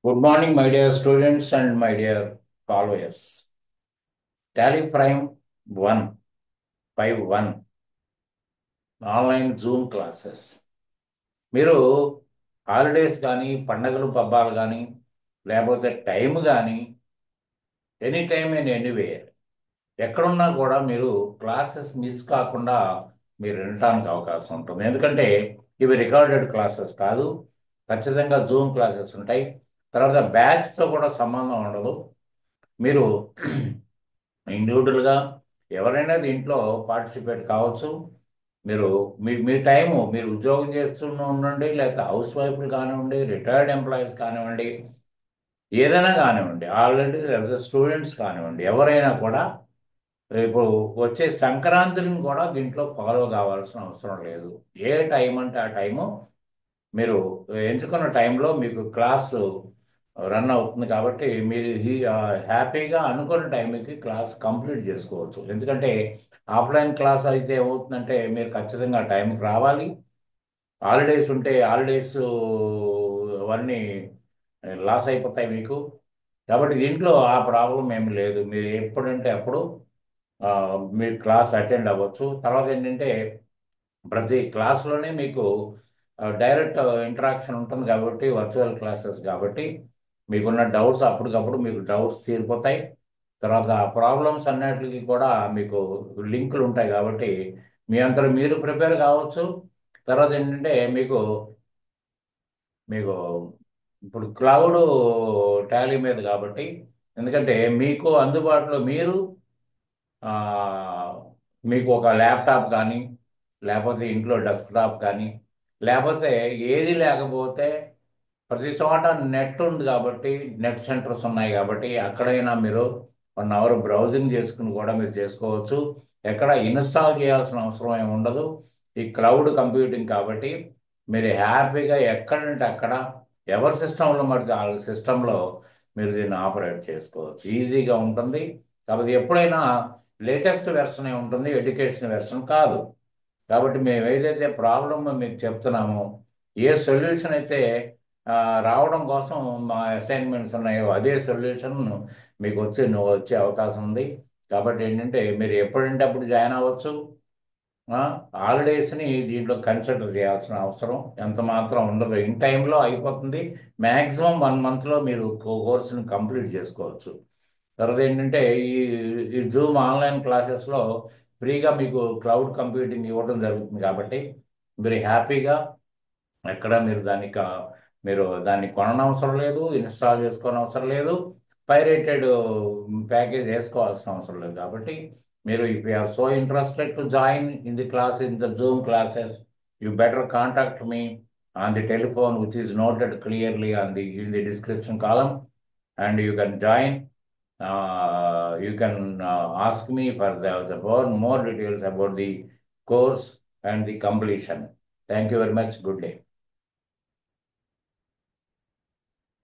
Good morning, my dear students and my dear followers. Tally Prime 151 online Zoom classes. మీరు holidays కానీ పండగలు పబ్బాలు కానీ లేకపోతే టైం కానీ ఎనీ టైమ్ అండ్ ఎనీవేర్ ఎక్కడున్నా కూడా మీరు క్లాసెస్ మిస్ కాకుండా మీరు వినటానికి అవకాశం ఉంటుంది. ఎందుకంటే ఇవి రికార్డెడ్ క్లాసెస్ కాదు, ఖచ్చితంగా జూమ్ క్లాసెస్ ఉంటాయి. తర్వాత బ్యాచ్తో కూడా సంబంధం ఉండదు. మీరు ఇండివిజువల్గా ఎవరైనా దీంట్లో పార్టిసిపేట్ కావచ్చు. మీరు మీ మీ టైము మీరు ఉద్యోగం చేస్తూనే ఉండండి, లేకపోతే హౌస్ వైఫ్లు కానివ్వండి, రిటైర్డ్ ఎంప్లాయీస్ కానివ్వండి, ఏదైనా కానివ్వండి, ఆల్రెడీ లేకపోతే స్టూడెంట్స్ కానివ్వండి, ఎవరైనా కూడా రేపు వచ్చే సంక్రాంతిని కూడా దీంట్లో ఫాలో కావాల్సిన అవసరం లేదు. ఏ టైం అంటే ఆ టైము మీరు ఎంచుకున్న టైంలో మీకు క్లాసు రన్ అవుతుంది కాబట్టి మీరు హ్యాపీగా అనుకున్న టైంకి క్లాస్ కంప్లీట్ చేసుకోవచ్చు. ఎందుకంటే ఆఫ్లైన్ క్లాస్ అయితే ఏమవుతుందంటే మీరు ఖచ్చితంగా టైంకి రావాలి. హాలిడేస్ ఉంటే హాలిడేస్ అవన్నీ లాస్ అయిపోతాయి మీకు. కాబట్టి దీంట్లో ఆ ప్రాబ్లం ఏమి లేదు. మీరు ఎప్పుడంటే అప్పుడు ఆ, మీరు క్లాస్ అటెండ్ అవ్వచ్చు. తర్వాత ఏంటంటే ప్రతి క్లాస్లోనే మీకు డైరెక్ట్ ఇంటరాక్షన్ ఉంటుంది కాబట్టి వర్చువల్ క్లాసెస్ కాబట్టి మీకున్న డౌట్స్ అప్పటికప్పుడు మీకు డౌట్స్ తీరిపోతాయి. తర్వాత ప్రాబ్లమ్స్ అన్నిటికీ కూడా మీకు లింకులు ఉంటాయి కాబట్టి మీ అంతలో మీరు ప్రిపేర్ కావచ్చు. తర్వాత ఏంటంటే మీకు మీకు ఇప్పుడు క్లౌడ్ టాలీ మీద కాబట్టి, ఎందుకంటే మీకు అందుబాటులో మీరు ఆ, మీకు ఒక ల్యాప్టాప్ కానీ లేకపోతే ఇంట్లో డెస్క్టాప్ కానీ లేకపోతే ఏది లేకపోతే ప్రతి చోట నెట్ ఉంది కాబట్టి నెట్ సెంటర్స్ ఉన్నాయి కాబట్టి అక్కడైనా మీరు 1 అవర్ బ్రౌజింగ్ చేసుకుని కూడా మీరు చేసుకోవచ్చు. ఎక్కడ ఇన్స్టాల్ చేయాల్సిన అవసరం ఏమి ఉండదు. ఈ క్లౌడ్ కంప్యూటింగ్ కాబట్టి మీరు హ్యాపీగా ఎక్కడంటే అక్కడ ఎవరి సిస్టంలో మరి వాళ్ళ సిస్టంలో మీరు దీన్ని ఆపరేట్ చేసుకోవచ్చు. ఈజీగా ఉంటుంది. కాబట్టి ఎప్పుడైనా లేటెస్ట్ వెర్షన్ ఉంటుంది, ఎడ్యుకేషన్ వెర్షన్ కాదు. కాబట్టి మేము ఏదైతే ప్రాబ్లమ్ మీకు చెప్తున్నామో, ఏ సొల్యూషన్ అయితే ఆ, రావడం కోసం మా అసైన్మెంట్స్ ఉన్నాయో అదే సొల్యూషన్ మీకు వచ్చే అవకాశం ఉంది. కాబట్టి ఏంటంటే మీరు ఎప్పుడంటే అప్పుడు జాయిన్ అవ్వచ్చు. హాలిడేస్ని దీంట్లో కన్సిడర్ చేయాల్సిన అవసరం ఎంత మాత్రం ఉండదు. ఇన్ టైంలో అయిపోతుంది. మ్యాక్సిమం 1 మంత్లో మీరు కోర్సుని కంప్లీట్ చేసుకోవచ్చు. తర్వాత ఏంటంటే ఈ ఈ జూమ్ ఆన్లైన్ క్లాసెస్లో ఫ్రీగా మీకు క్లౌడ్ కంప్యూటింగ్ ఇవ్వడం జరుగుతుంది కాబట్టి మీరు హ్యాపీగా ఎక్కడ మీరు దాన్ని కొననవసరం లేదు, ఇన్స్టాల్ చేసుకోనవసరం లేదు, పైరేటెడ్ ప్యాకేజ్ వేసుకోవాల్సిన అవసరం లేదు. కాబట్టి మీరు if you are so interested to join in the class in the Zoom classes, you better contact me on the telephone which is noted clearly on the in the description column, and you can join. You can ask me for the more details about the course and the completion. Thank you very much. Good day.